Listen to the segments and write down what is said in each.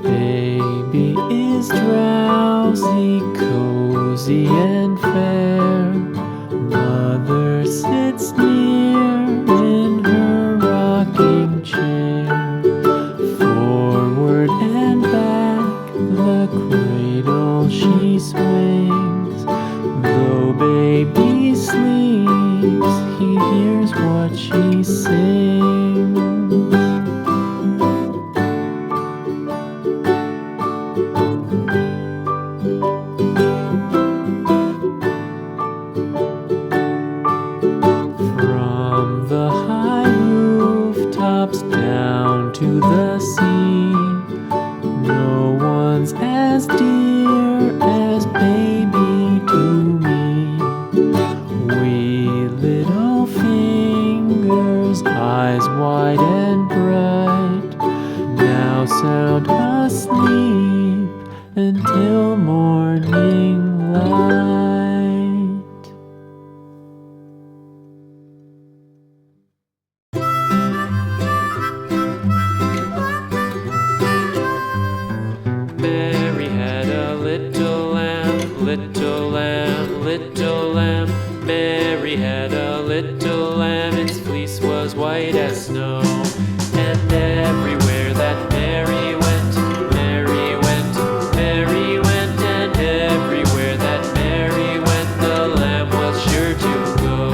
Baby is drowsy, cozy and fair. Mother sits near in her rocking chair. Forward and back the cradle she swings. Though baby sleeps, he hears what she sings. From the high rooftops down to the sea, no one's as dear as baby to me. Wee little fingers, eyes wide and bright, now sound asleep until morning light. Mary had a little lamb, little lamb, little lamb. Mary had a little lamb, its fleece was white as snow. And everywhere that Mary went, Mary went, Mary went. And everywhere that Mary went, the lamb was sure to go.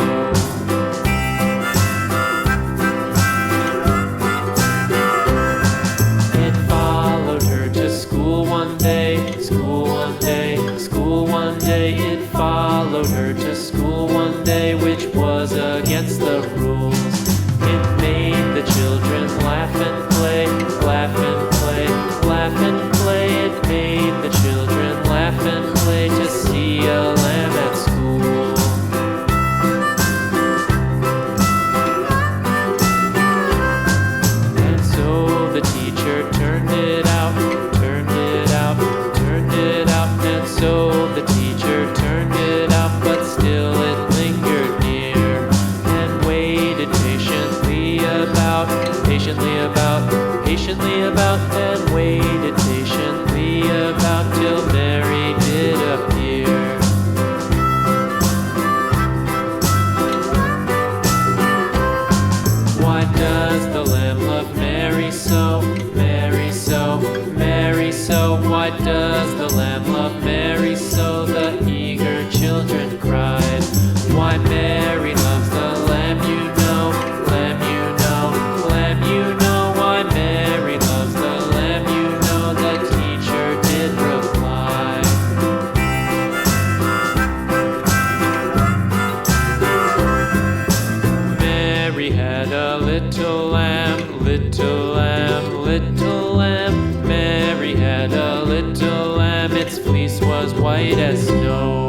It followed her to school one day, school one day, school one day. It followed her to school one day, which was against the rules. It made the children laugh and play, laugh and play, laugh and play. It made the children laugh and play to see a lamb at school. And so the teacher turned it out, turned it out, turned it out. And so the teacher turned it out, but still it lingered near and waited patiently about, patiently about, patiently about, and waited patiently about till Mary did appear. Why does the lamb love Mary so, Mary so, Mary so? Why does the lamb love Mary so? The eager children cried. Why Mary loves the lamb, you know, lamb, you know, lamb, you know. Why Mary loves the lamb, you know, the teacher did reply. Mary had a little lamb, little lamb, little lamb. Mary had a little lamb, its fleece was white as snow.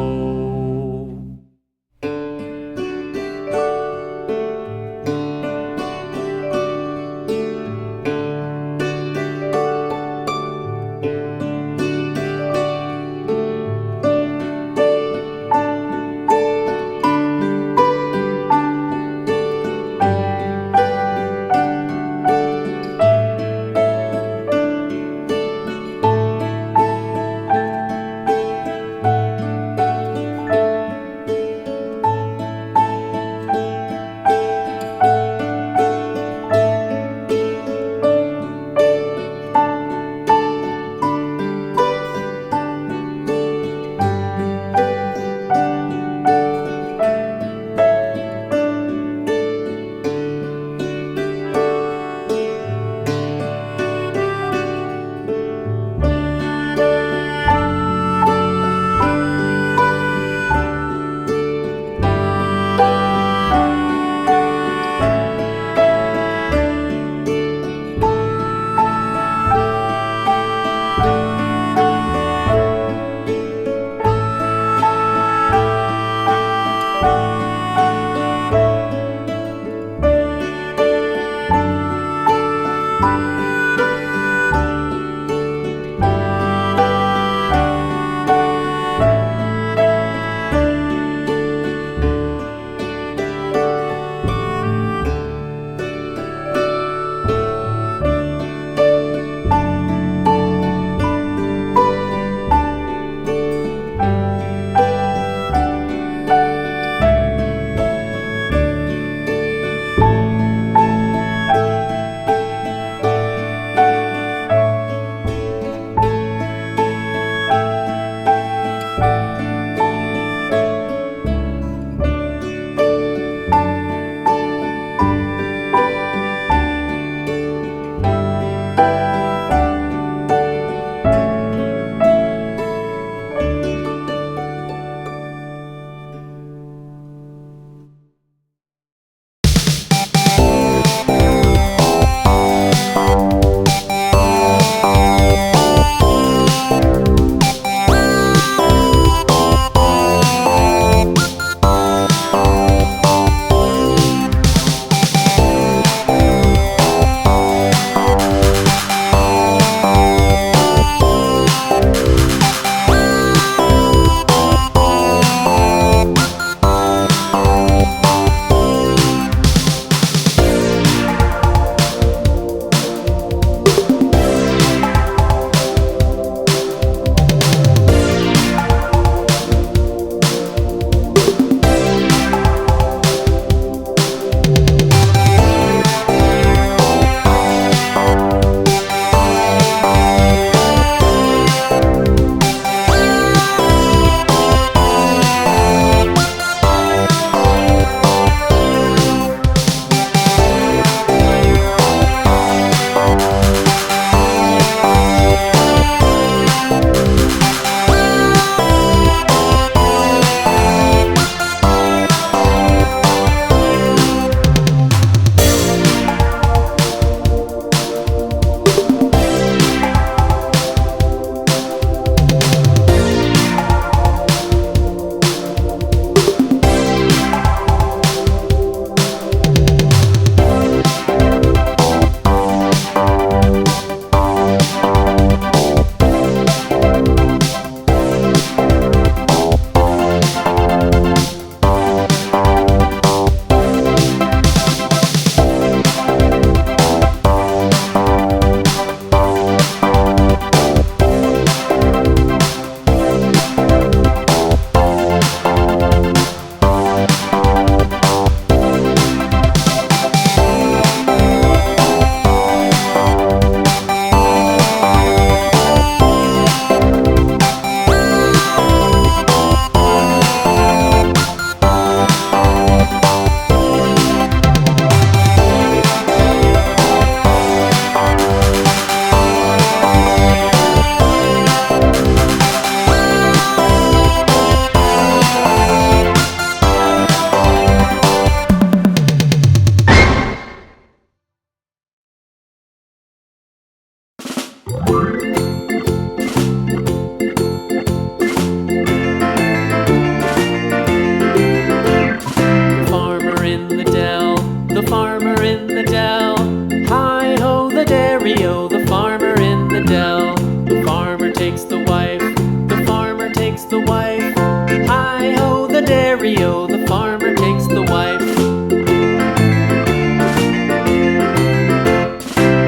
dairy-o, the farmer takes the wife.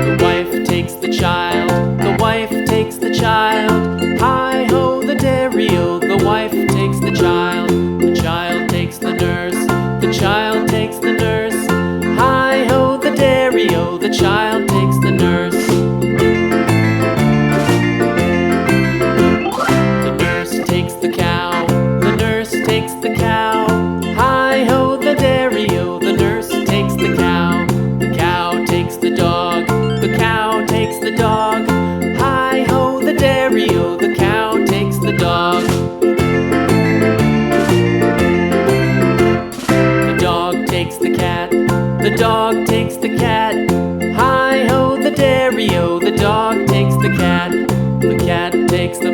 The wife takes the child, the wife takes the child. Hi-ho, the dairy-o, the wife takes the child. The child takes the nurse, the child takes the nurse. Hi-ho, the dairy-o, the child takes the nurse. The nurse takes the cow, the nurse takes the cow. Hi-ho, the dairy-o, the nurse takes the cow. The cow takes the dog, the cow takes the dog. Hi-ho, the dairy-o, the cow takes the dog. The dog takes the cat, the dog takes the cat. Hi-ho, the dairy-o, the dog takes the cat. The cat takes the